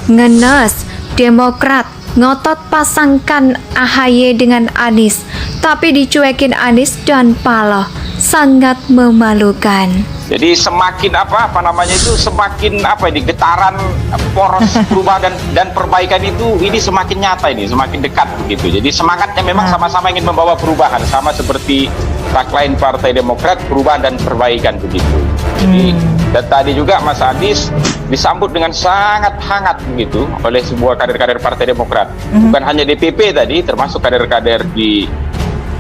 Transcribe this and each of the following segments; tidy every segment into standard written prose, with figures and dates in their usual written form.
Ngenes, Demokrat ngotot pasangkan AHY dengan Anies, tapi dicuekin Anies dan Paloh. Sangat memalukan. Jadi semakin semakin getaran poros perubahan dan perbaikan itu ini semakin nyata, ini semakin dekat begitu. Jadi semangatnya memang sama-sama ingin membawa perubahan, sama seperti tagline Partai Demokrat, perubahan dan perbaikan begitu. Jadi dan tadi juga Mas Anies disambut dengan sangat hangat begitu oleh sebuah kader-kader Partai Demokrat. Bukan hanya DPP tadi, termasuk kader-kader di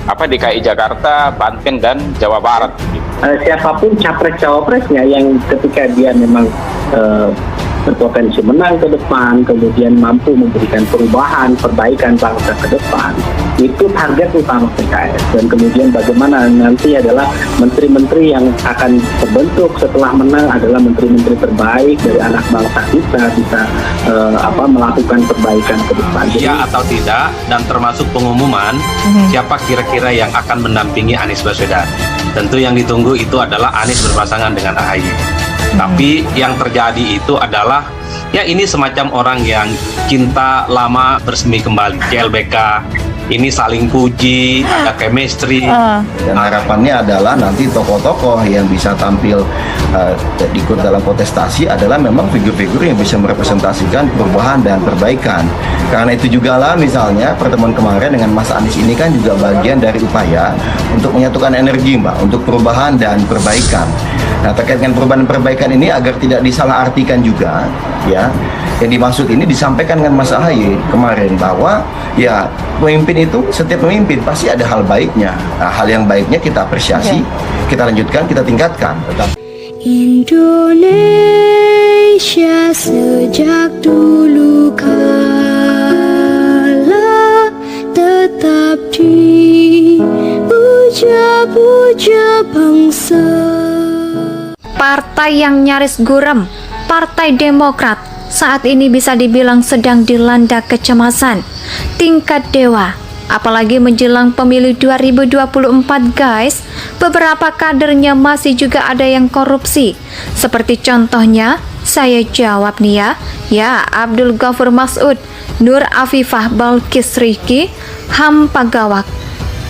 DKI Jakarta, Banten dan Jawa Barat. Siapapun capres-cawapresnya yang ketika dia memang berpotensi menang ke depan, kemudian mampu memberikan perubahan, perbaikan bangsa ke depan, itu target utama PKS. Dan kemudian bagaimana nanti adalah menteri-menteri yang akan terbentuk setelah menang adalah menteri-menteri terbaik dari anak bangsa kita, bisa melakukan perbaikan ke depan. Iya atau tidak, dan termasuk pengumuman siapa kira-kira yang akan mendampingi Anies Baswedan. Tentu yang ditunggu itu adalah Anies berpasangan dengan AHY. Tapi yang terjadi itu adalah ya ini semacam orang yang cinta lama bersemi kembali, CLBK. Ini saling puji, ada chemistry. Dan harapannya adalah nanti tokoh-tokoh yang bisa tampil ikut dalam kontestasi adalah memang figur-figur yang bisa merepresentasikan perubahan dan perbaikan. Karena itu juga lah misalnya pertemuan kemarin dengan Mas Anies ini kan juga bagian dari upaya untuk menyatukan energi Mbak, untuk perubahan dan perbaikan. Nah, terkait dengan perubahan dan perbaikan ini agar tidak disalahartikan juga, ya, yang dimaksud ini disampaikan dengan Mas AHY kemarin bahwa ya pemimpin itu, setiap pemimpin pasti ada hal baiknya. Nah, hal yang baiknya kita apresiasi, kita lanjutkan, kita tingkatkan. Indonesia sejak dulu kala tetap dipuja-puja bangsa. Partai yang nyaris gurem, Partai Demokrat, saat ini bisa dibilang sedang dilanda kecemasan tingkat dewa. Apalagi menjelang pemilu 2024 guys, beberapa kadernya masih juga ada yang korupsi. Seperti contohnya, saya jawab nih ya Abdul Ghafur Mas'ud, Nur Afifah Balkis Riki, Ham Pagawak,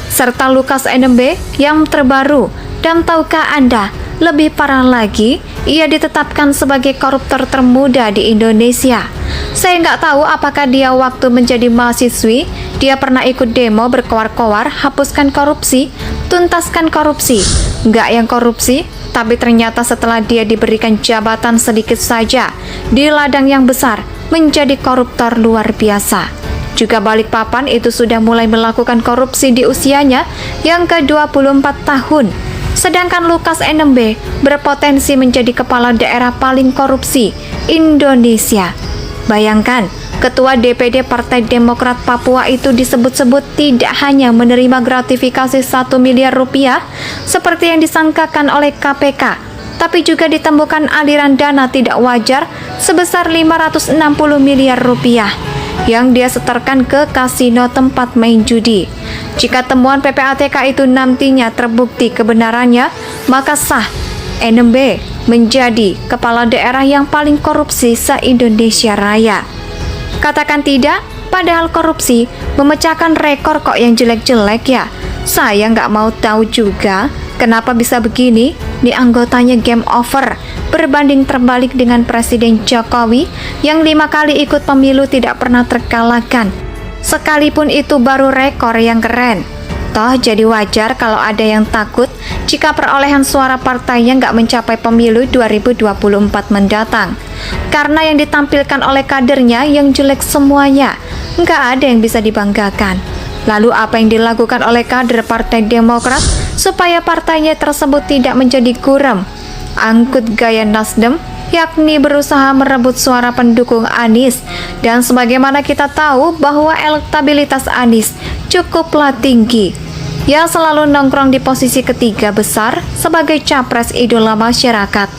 serta Lukas NMB yang terbaru. Dan tahukah Anda, lebih parah lagi, ia ditetapkan sebagai koruptor termuda di Indonesia. Saya nggak tahu apakah dia waktu menjadi mahasiswi, dia pernah ikut demo berkoar-koar, hapuskan korupsi, tuntaskan korupsi. Nggak yang korupsi, tapi ternyata setelah dia diberikan jabatan sedikit saja, di ladang yang besar, menjadi koruptor luar biasa. Juga Balikpapan itu sudah mulai melakukan korupsi di usianya yang ke-24 tahun. Sedangkan Lukas NMB berpotensi menjadi kepala daerah paling korupsi Indonesia. Bayangkan, Ketua DPD Partai Demokrat Papua itu disebut-sebut tidak hanya menerima gratifikasi 1 miliar rupiah seperti yang disangkakan oleh KPK, tapi juga ditemukan aliran dana tidak wajar sebesar 560 miliar rupiah yang dia setorkan ke kasino tempat main judi. Jika temuan PPATK itu nantinya terbukti kebenarannya, maka sah NMB menjadi kepala daerah yang paling korupsi se-Indonesia Raya. Katakan tidak, padahal korupsi memecahkan rekor kok yang jelek-jelek ya. Saya nggak mau tahu juga kenapa bisa begini. Nih anggotanya game over, berbanding terbalik dengan Presiden Jokowi yang 5 kali ikut pemilu tidak pernah terkalahkan. Sekalipun itu baru rekor yang keren. Toh jadi wajar kalau ada yang takut jika perolehan suara partainya nggak mencapai pemilu 2024 mendatang. Karena yang ditampilkan oleh kadernya yang jelek semuanya, nggak ada yang bisa dibanggakan. Lalu apa yang dilakukan oleh kader Partai Demokrat supaya partainya tersebut tidak menjadi gurem? Angkut gaya Nasdem, yakni berusaha merebut suara pendukung Anies. Dan sebagaimana kita tahu bahwa elektabilitas Anies cukuplah tinggi. Ia selalu nongkrong di posisi ketiga besar sebagai capres idola masyarakat.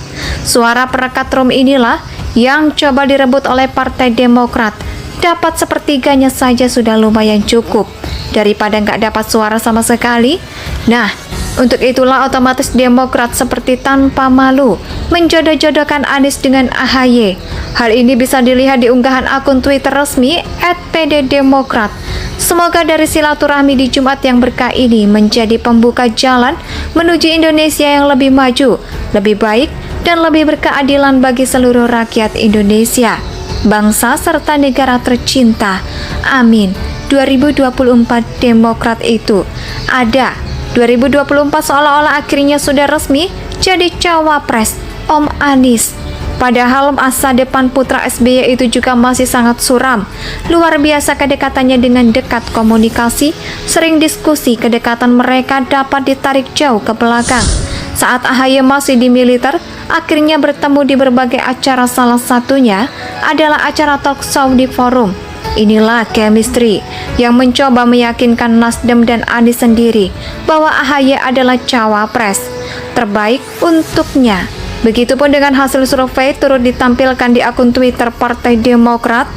Suara perekat rum inilah yang coba direbut oleh Partai Demokrat. Dapat sepertiganya saja sudah lumayan cukup. daripada nggak dapat suara sama sekali. Nah, untuk itulah otomatis Demokrat seperti tanpa malu menjodoh-jodohkan Anies dengan AHY. Hal ini bisa dilihat di unggahan akun Twitter resmi @pddemokrat. Semoga dari silaturahmi di Jumat yang berkah ini menjadi pembuka jalan menuju Indonesia yang lebih maju, lebih baik, dan lebih berkeadilan bagi seluruh rakyat Indonesia, bangsa serta negara tercinta. Amin. 2024 Demokrat itu ada. 2024 seolah-olah akhirnya sudah resmi jadi cawapres Om Anies. Padahal masa depan putra SBY itu juga masih sangat suram. Luar biasa kedekatannya dengan dekat komunikasi, sering diskusi, kedekatan mereka dapat ditarik jauh ke belakang. Saat AHY masih di militer, akhirnya bertemu di berbagai acara, salah satunya adalah acara talk show di forum. Inilah chemistry yang mencoba meyakinkan Nasdem dan Anies sendiri bahwa AHY adalah cawapres terbaik untuknya. Begitupun dengan hasil survei turut ditampilkan di akun Twitter Partai Demokrat.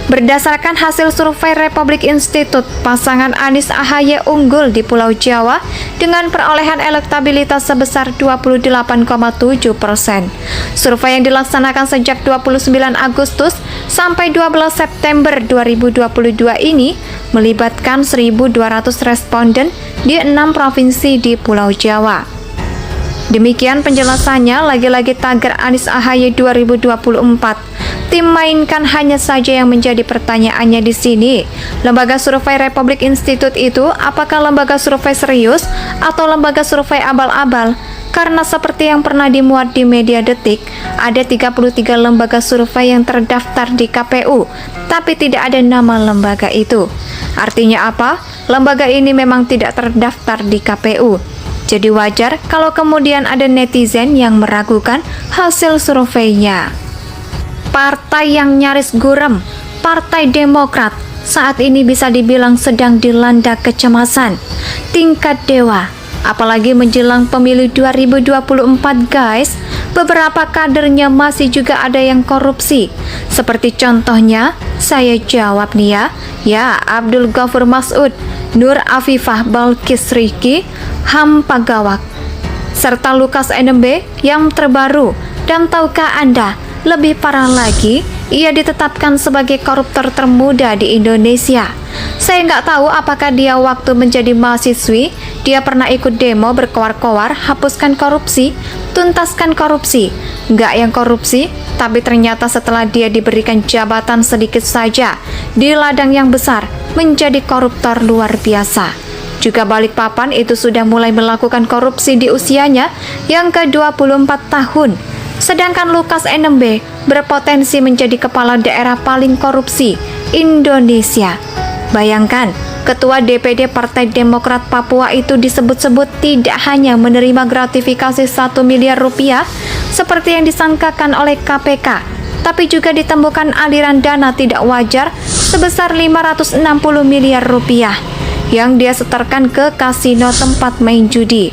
Berdasarkan hasil survei Republik Institute, pasangan Anies AHY unggul di Pulau Jawa dengan perolehan elektabilitas sebesar 28,7%. Survei yang dilaksanakan sejak 29 Agustus sampai 12 September 2022 ini melibatkan 1.200 responden di 6 provinsi di Pulau Jawa. Demikian penjelasannya, lagi-lagi tagar Anies AHY 2024. Tim mainkan hanya saja yang menjadi pertanyaannya di sini. Lembaga survei Republik Institute itu apakah lembaga survei serius atau lembaga survei abal-abal? Karena seperti yang pernah dimuat di media Detik, ada 33 lembaga survei yang terdaftar di KPU, tapi tidak ada nama lembaga itu. Artinya apa? Lembaga ini memang tidak terdaftar di KPU. Jadi wajar kalau kemudian ada netizen yang meragukan hasil surveinya. Partai yang nyaris gurem, Partai Demokrat, saat ini bisa dibilang sedang dilanda kecemasan tingkat dewa. Apalagi menjelang pemilu 2024 guys, beberapa kadernya masih juga ada yang korupsi. Seperti contohnya, saya jawab nih ya Abdul Ghafur Mas'ud, Nur Afifah Balkis Riki, Ham Pagawak, serta Lukas NMB yang terbaru. Dan tahukah Anda, lebih parah lagi, ia ditetapkan sebagai koruptor termuda di Indonesia. Saya nggak tahu apakah dia waktu menjadi mahasiswi, dia pernah ikut demo berkoar-koar, hapuskan korupsi, tuntaskan korupsi. Nggak yang korupsi, tapi ternyata setelah dia diberikan jabatan sedikit saja di ladang yang besar, menjadi koruptor luar biasa. Juga Balikpapan itu sudah mulai melakukan korupsi di usianya yang ke-24 tahun. Sedangkan Lukas NMB berpotensi menjadi kepala daerah paling korupsi Indonesia. Bayangkan, Ketua DPD Partai Demokrat Papua itu disebut-sebut tidak hanya menerima gratifikasi 1 miliar rupiah seperti yang disangkakan oleh KPK, tapi juga ditemukan aliran dana tidak wajar sebesar 560 miliar rupiah yang dia setorkan ke kasino tempat main judi.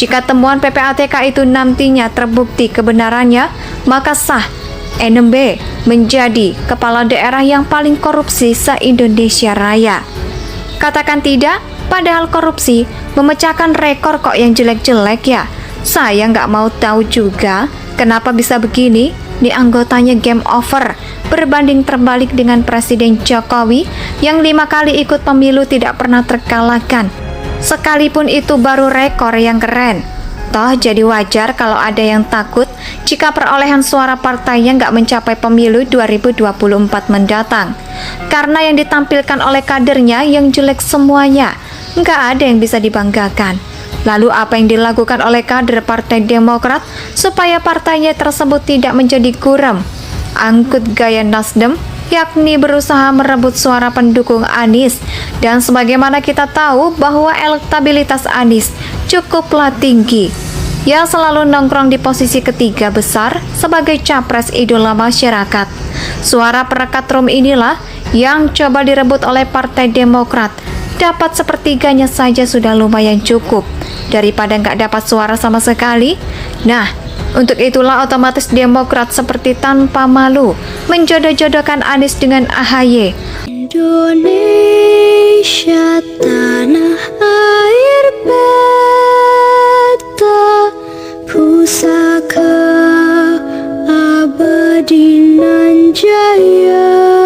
Jika temuan PPATK itu nantinya terbukti kebenarannya, maka sah NMB menjadi kepala daerah yang paling korupsi se-Indonesia Raya. Katakan tidak, padahal korupsi memecahkan rekor kok yang jelek-jelek ya. Saya nggak mau tahu juga kenapa bisa begini. Nih anggotanya game over, berbanding terbalik dengan Presiden Jokowi yang 5 kali ikut pemilu tidak pernah terkalahkan. Sekalipun itu baru rekor yang keren. Toh jadi wajar kalau ada yang takut jika perolehan suara partainya nggak mencapai pemilu 2024 mendatang. Karena yang ditampilkan oleh kadernya yang jelek semuanya, nggak ada yang bisa dibanggakan. Lalu apa yang dilakukan oleh kader Partai Demokrat supaya partainya tersebut tidak menjadi gurem? Angkut gaya Nasdem, yakni berusaha merebut suara pendukung Anies. Dan sebagaimana kita tahu bahwa elektabilitas Anies cukuplah tinggi. Ia selalu nongkrong di posisi ketiga besar sebagai capres idola masyarakat. Suara perekat rum inilah yang coba direbut oleh Partai Demokrat. Dapat sepertiganya saja sudah lumayan cukup daripada nggak dapat suara sama sekali. Nah, untuk itulah otomatis Demokrat seperti tanpa malu menjodoh-jodohkan Anies dengan AHY. Indonesia Indonesia tanah air beta, pusaka abadi nan jaya.